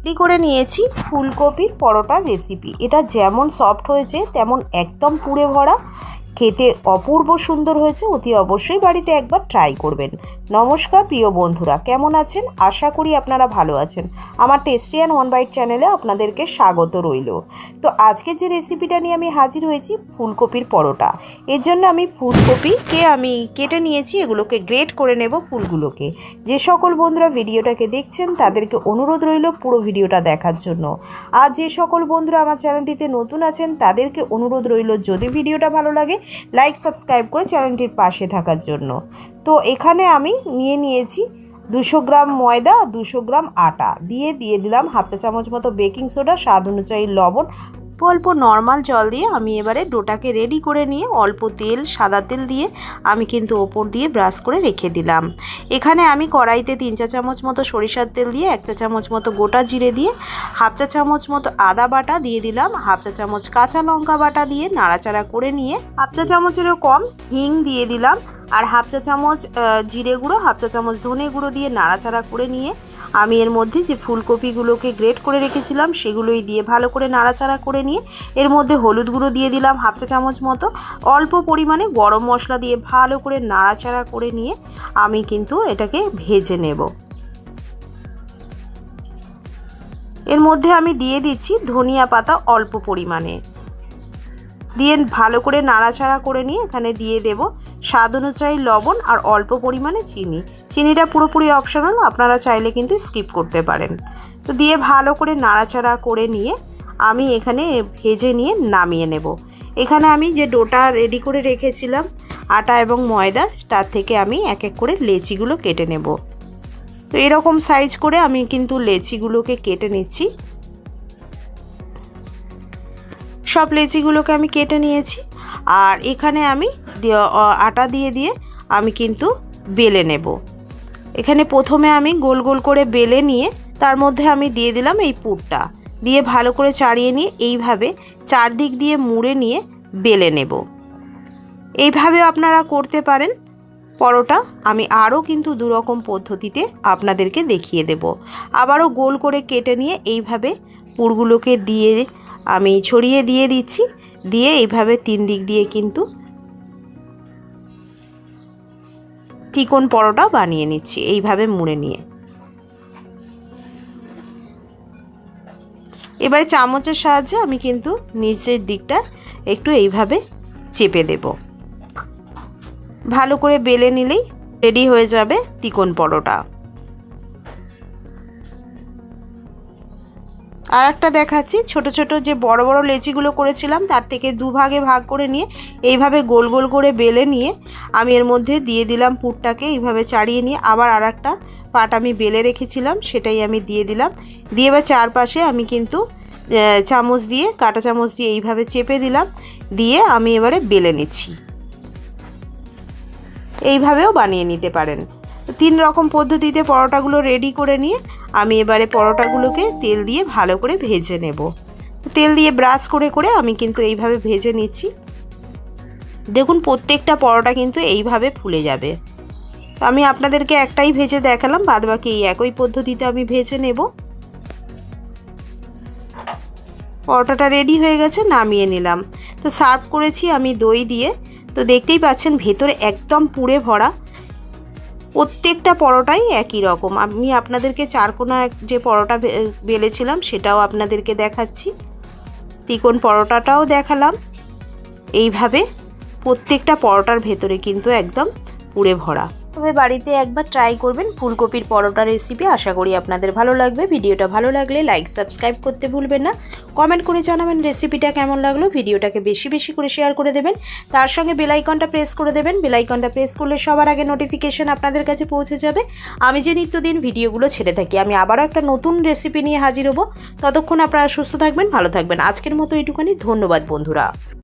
Ready করে নিয়েছি ফুলকপির পরোটা রেসিপি। এটা যেমন সফট হয়েছে তেমন একদম পুড়ে ভরা, খেতে অপূর্ব সুন্দর হয়েছে। অতি অবশ্যই বাড়িতে একবার ট্রাই করবেন। নমস্কার প্রিয় বন্ধুরা, কেমন আছেন? আশা করি আপনারা ভালো আছেন। আমার টেস্টি অ্যান্ড ওয়ান বাইট চ্যানেলে আপনাদেরকে স্বাগত রইল। তো আজকে যে রেসিপিটা নিয়ে আমি হাজির হয়েছি, ফুলকপির পরোটা। এর জন্য আমি ফুলকপিকে কেটে নিয়েছি, এগুলোকে গ্রেট করে নেব ফুলগুলোকে। যে সকল বন্ধুরা ভিডিওটাকে দেখছেন তাদেরকে অনুরোধ রইল পুরো ভিডিওটা দেখার জন্য। আর যে সকল বন্ধুরা আমার চ্যানেলটিতে নতুন আছেন তাদেরকে অনুরোধ রইল, যদি ভিডিওটা ভালো লাগে লাইক সাবস্ক্রাইব করে চ্যানেলটির পাশে থাকার জন্য। তো এখানে আমি নিয়েছি 200 গ্রাম ময়দা, 200 গ্রাম আটা দিয়ে দিলাম হাফ চা চামচ মতো বেকিং সোডা, স্বাদ অনুযায়ী লবণ, অল্প নর্মাল জল দিয়ে আমি এবারে ডোটাকে রেডি করে নিয়ে অল্প তেল, সাদা তেল দিয়ে আমি কিন্তু ওপর দিয়ে ব্রাশ করে রেখে দিলাম। এখানে আমি কড়াইতে 3 চা চামচ মতো সরিষার তেল দিয়ে 1 চা চামচ মতো গোটা জিরে দিয়ে হাফ চা চামচ মতো আদা বাটা দিয়ে দিলাম, হাফ চা চামচ কাঁচা লঙ্কা বাটা দিয়ে নাড়াচাড়া করে নিয়ে হাফ চা চামচেরও কম হিং দিয়ে দিলাম, আর হাফ চা চামচ জিরে গুঁড়ো, হাফ চা চামচ ধনে গুঁড়ো দিয়ে নাড়াচাড়া করে নিয়ে আমি এর মধ্যে যে ফুলকপিগুলোকে গ্রেট করে রেখেছিলাম সেগুলোই দিয়ে ভালো করে নাড়াচাড়া করে নিয়ে এর মধ্যে হলুদ গুঁড়ো দিয়ে দিলাম হাফ চা চামচ মতো, অল্প পরিমাণে গরম মশলা দিয়ে ভালো করে নাড়াচাড়া করে নিয়ে আমি কিন্তু এটাকে ভেজে নেব। এর মধ্যে আমি দিয়ে দিচ্ছি ধনিয়া পাতা অল্প পরিমাণে দিয়ে ভালো করে নাড়াচাড়া করে নিয়ে এখানে দিয়ে দেব স্বাদ অনুযায়ী লবণ আর অল্প পরিমাণে চিনি। চিনিটা পুরোপুরি অপশনাল, আপনারা চাইলে কিন্তু স্কিপ করতে পারেন। তো দিয়ে ভালো করে নাড়াচাড়া করে নিয়ে আমি এখানে ভেজে নিয়ে নামিয়ে নেব। এখানে আমি যে ডোটা রেডি করে রেখেছিলাম আটা এবং ময়দার, তার থেকে আমি এক এক করে লেচিগুলো কেটে নেব। তো এরকম সাইজ করে আমি কিন্তু লেচিগুলোকে কেটে নিচ্ছি। সব লেচিগুলোকে আমি কেটে নিয়েছি, আর এখানে আমি আটা দিয়ে আমি কিন্তু বেলে নেব। এখানে প্রথমে আমি গোল গোল করে বেলে নিয়ে তার মধ্যে আমি দিয়ে দিলাম এই পুরটা, দিয়ে ভালো করে চাড়িয়ে নিয়ে এইভাবে চারদিক দিয়ে মুড়ে নিয়ে বেলে নেব। এইভাবে আপনারা করতে পারেন পরোটা। আমি আরও কিন্তু দুরকম পদ্ধতিতে আপনাদেরকে দেখিয়ে দেব। আবারও গোল করে কেটে নিয়ে এইভাবে পুরগুলোকে দিয়ে আমি ছড়িয়ে দিয়ে দিচ্ছি, দিয়ে এইভাবে 3 দিক দিয়ে কিন্তু চিকন পরোটা বানিয়ে নিচ্ছি এইভাবে মুড়ে নিয়ে। এবারে চামচের সাহায্যে আমি কিন্তু নিচের দিকটা একটু এইভাবে চেপে দেব। ভালো করে বেলে নিলেই রেডি হয়ে যাবে চিকন পরোটা। আর একটা দেখাচ্ছি, ছোট ছোট যে বড় বড় লেচিগুলো করেছিলাম তার থেকে 2 ভাগে ভাগ করে নিয়ে এইভাবে গোল গোল করে বেলে নিয়ে আমি এর মধ্যে দিয়ে দিলাম পুরটাকে এইভাবে চাড়িয়ে নিয়ে আবার আর একটা পাট আমি বেলে রেখেছিলাম সেটাই আমি দিয়ে দিলাম। দিয়ে এবার চারপাশে আমি কিন্তু চামচ দিয়ে কাঁটা চামচ দিয়ে এইভাবে চেপে দিলাম, দিয়ে আমি এবারে বেলে নিচ্ছি। এইভাবেও বানিয়ে নিতে পারেন। 3 রকম পদ্ধতিতে পরোটাগুলো রেডি করে নিয়ে আমি এবারে পরোটাগুলোকে তেল দিয়ে ভালো করে ভেজে নেব। তেল দিয়ে ব্রাশ করে করে আমি কিন্তু এইভাবে ভেজে নিচ্ছি। দেখুন প্রত্যেকটা পরোটা কিন্তু এইভাবে ফুলে যাবে। তো আমি আপনাদেরকে একটাই ভেজে দেখালাম, বাদবাকি এই একই পদ্ধতিতে আমি ভেজে নেব। পরোটাটা রেডি হয়ে গেছে, নামিয়ে নিলাম। তো সার্ভ করেছি আমি দই দিয়ে। তো দেখতেই পাচ্ছেন ভেতরে একদম পুড়ে ভরা। প্রত্যেকটা পরোটাই একই রকম। আমি আপনাদেরকে চারকোনা যে পরোটা বেলেছিলাম সেটাও আপনাদেরকে দেখাচ্ছি, চিকন পরোটাটাও দেখালাম। এইভাবে প্রত্যেকটা পরোটার ভেতরে কিন্তু একদম পুড়ে ভরা। তবে বাড়িতে একবার ট্রাই করবেন ফুলকপির পরোটা রেসিপি। আশা করি আপনাদের ভালো লাগবে। ভিডিওটা ভালো লাগলে লাইক সাবস্ক্রাইব করতে ভুলবেন না। কমেন্ট করে জানাবেন রেসিপিটা কেমন লাগলো। ভিডিওটাকে বেশি বেশি করে শেয়ার করে দেবেন, তার সঙ্গে বেল আইকনটা প্রেস করে দেবেন। বেল আইকনটা প্রেস করলে সবার আগে নোটিফিকেশন আপনাদের কাছে পৌঁছে যাবে আমি যে নিত্যদিন ভিডিওগুলো ছেড়ে থাকি। আমি আবারও একটা নতুন রেসিপি নিয়ে হাজির হব। ততক্ষণ আপনারা সুস্থ থাকবেন, ভালো থাকবেন। আজকের মতো এইটুখানি। ধন্যবাদ বন্ধুরা।